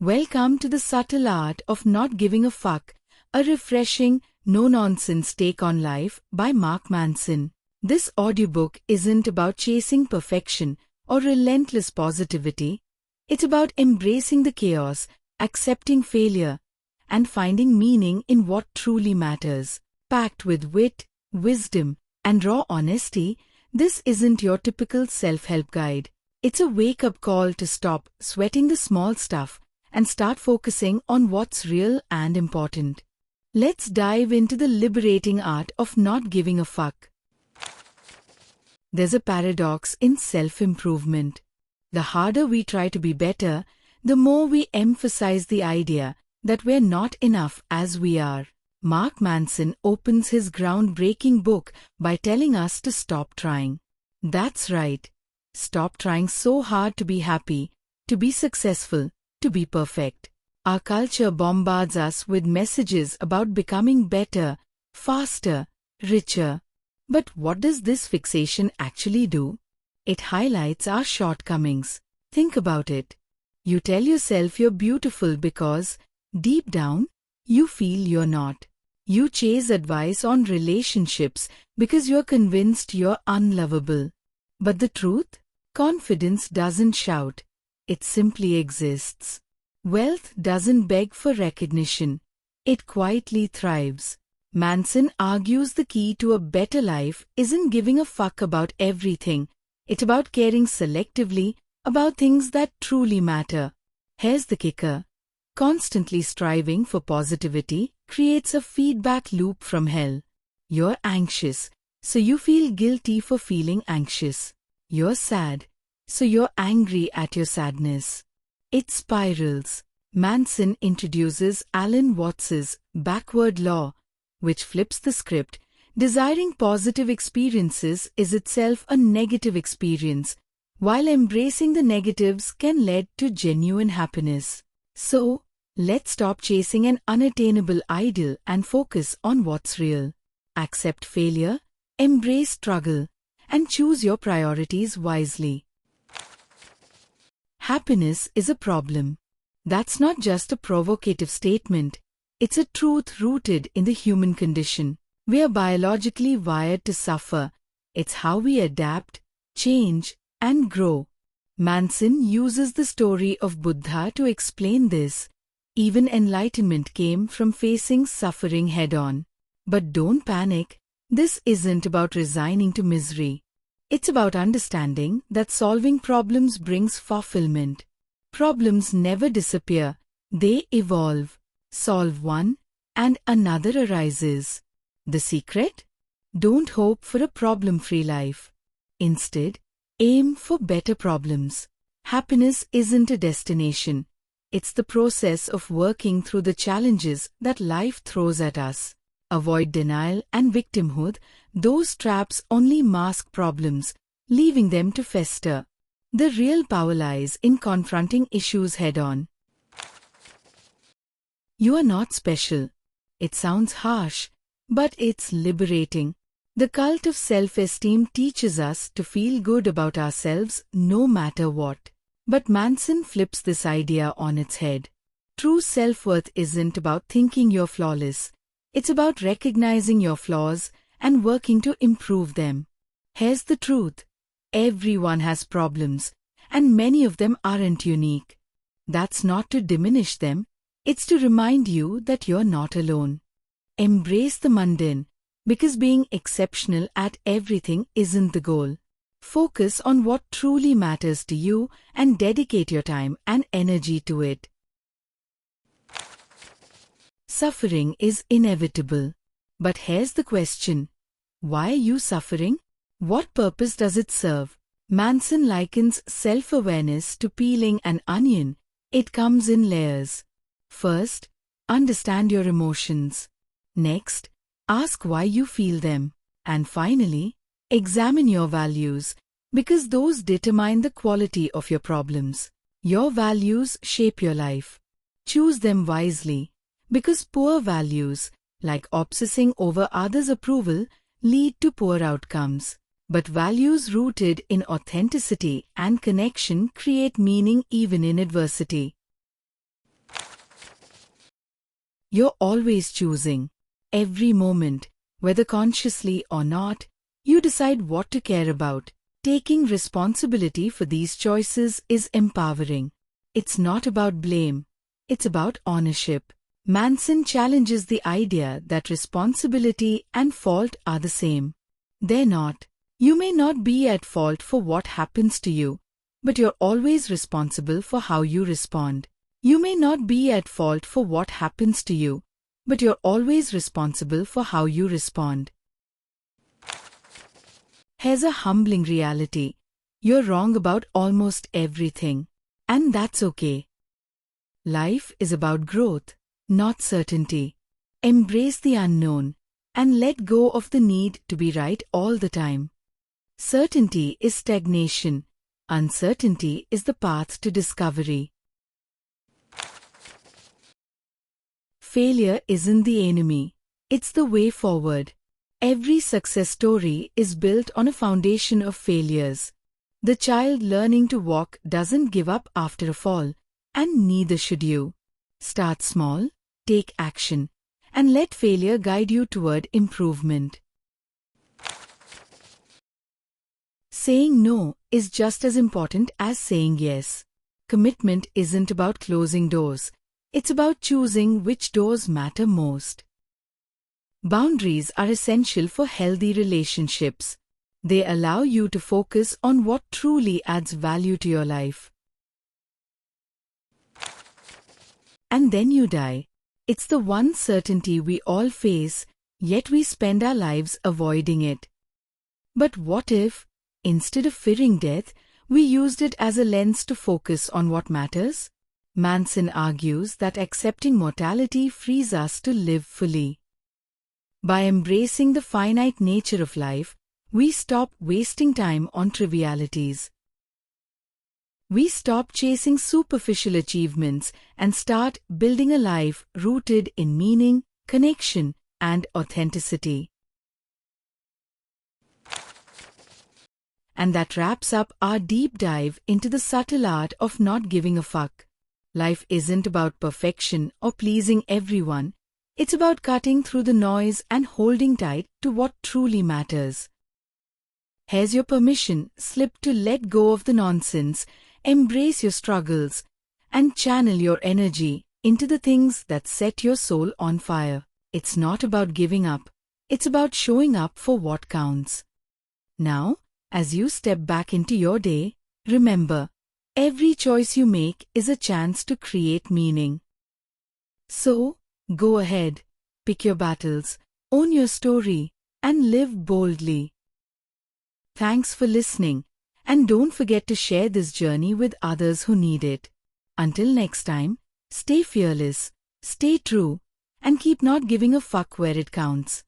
Welcome to the subtle art of not giving a fuck, a refreshing, no-nonsense take on life by Manson. This audiobook isn't about chasing perfection or relentless positivity. It's about embracing the chaos, accepting failure, and finding meaning in what truly matters. Packed with wit, wisdom, and raw honesty, this isn't your typical self-help guide. It's a wake-up call to stop sweating the small stuff and start focusing on what's real and important. Let's dive into the liberating art of not giving a fuck. There's a paradox in self-improvement. The harder we try to be better, the more we emphasize the idea that we're not enough as we are. Manson opens his groundbreaking book by telling us to stop trying. That's right. Stop trying so hard to be happy, to be successful, to be perfect. Our culture bombards us with messages about becoming better, faster, richer. But what does this fixation actually do? It highlights our shortcomings. Think about it. You tell yourself you're beautiful because, deep down, you feel you're not. You chase advice on relationships because you're convinced you're unlovable. But the truth? Confidence doesn't shout. It simply exists. Wealth doesn't beg for recognition. It quietly thrives. Manson argues the key to a better life isn't giving a fuck about everything. It's about caring selectively about things that truly matter. Here's the kicker. Constantly striving for positivity creates a feedback loop from hell. You're anxious, so you feel guilty for feeling anxious. You're sad, so you're angry at your sadness. It spirals. Manson introduces Alan Watts's backward law, which flips the script. Desiring positive experiences is itself a negative experience, while embracing the negatives can lead to genuine happiness. So, let's stop chasing an unattainable ideal and focus on what's real. Accept failure, embrace struggle, and choose your priorities wisely. Happiness is a problem. That's not just a provocative statement. It's a truth rooted in the human condition. We are biologically wired to suffer. It's how we adapt, change, and grow. Manson uses the story of Buddha to explain this. Even enlightenment came from facing suffering head-on. But don't panic. This isn't about resigning to misery. It's about understanding that solving problems brings fulfillment. Problems never disappear. They evolve. Solve one, and another arises. The secret? Don't hope for a problem-free life. Instead, aim for better problems. Happiness isn't a destination. It's the process of working through the challenges that life throws at us. Avoid denial and victimhood. Those traps only mask problems, leaving them to fester. The real power lies in confronting issues head-on. You are not special. It sounds harsh, but it's liberating. The cult of self-esteem teaches us to feel good about ourselves no matter what. But Manson flips this idea on its head. True self-worth isn't about thinking you're flawless. It's about recognizing your flaws and working to improve them. Here's the truth. Everyone has problems, and many of them aren't unique. That's not to diminish them. It's to remind you that you're not alone. Embrace the mundane, because being exceptional at everything isn't the goal. Focus on what truly matters to you and dedicate your time and energy to it. Suffering is inevitable. But here's the question. Why are you suffering? What purpose does it serve? Manson likens self-awareness to peeling an onion. It comes in layers. First, understand your emotions. Next, ask why you feel them. And finally, examine your values, because those determine the quality of your problems. Your values shape your life. Choose them wisely, because poor values, like obsessing over others' approval, lead to poor outcomes. But values rooted in authenticity and connection create meaning even in adversity. You're always choosing. Every moment, whether consciously or not, you decide what to care about. Taking responsibility for these choices is empowering. It's not about blame. It's about ownership. Manson challenges the idea that responsibility and fault are the same. They're not. You may not be at fault for what happens to you, but you're always responsible for how you respond. You may not be at fault for what happens to you, but you're always responsible for how you respond. Here's a humbling reality. You're wrong about almost everything, and that's okay. Life is about growth, not certainty. Embrace the unknown, and let go of the need to be right all the time. Certainty is stagnation. Uncertainty is the path to discovery. Failure isn't the enemy. It's the way forward. Every success story is built on a foundation of failures. The child learning to walk doesn't give up after a fall, and neither should you. Start small, take action, and let failure guide you toward improvement. Saying no is just as important as saying yes. Commitment isn't about closing doors. It's about choosing which doors matter most. Boundaries are essential for healthy relationships. They allow you to focus on what truly adds value to your life. And then you die. It's the one certainty we all face, yet we spend our lives avoiding it. But what if, instead of fearing death, we used it as a lens to focus on what matters? Manson argues that accepting mortality frees us to live fully. By embracing the finite nature of life, we stop wasting time on trivialities. We stop chasing superficial achievements and start building a life rooted in meaning, connection, and authenticity. And that wraps up our deep dive into the subtle art of not giving a fuck. Life isn't about perfection or pleasing everyone. It's about cutting through the noise and holding tight to what truly matters. Here's your permission slip to let go of the nonsense, embrace your struggles, and channel your energy into the things that set your soul on fire. It's not about giving up. It's about showing up for what counts. Now, as you step back into your day, remember, every choice you make is a chance to create meaning. So, go ahead, pick your battles, own your story, and live boldly. Thanks for listening, and don't forget to share this journey with others who need it. Until next time, stay fearless, stay true, and keep not giving a fuck where it counts.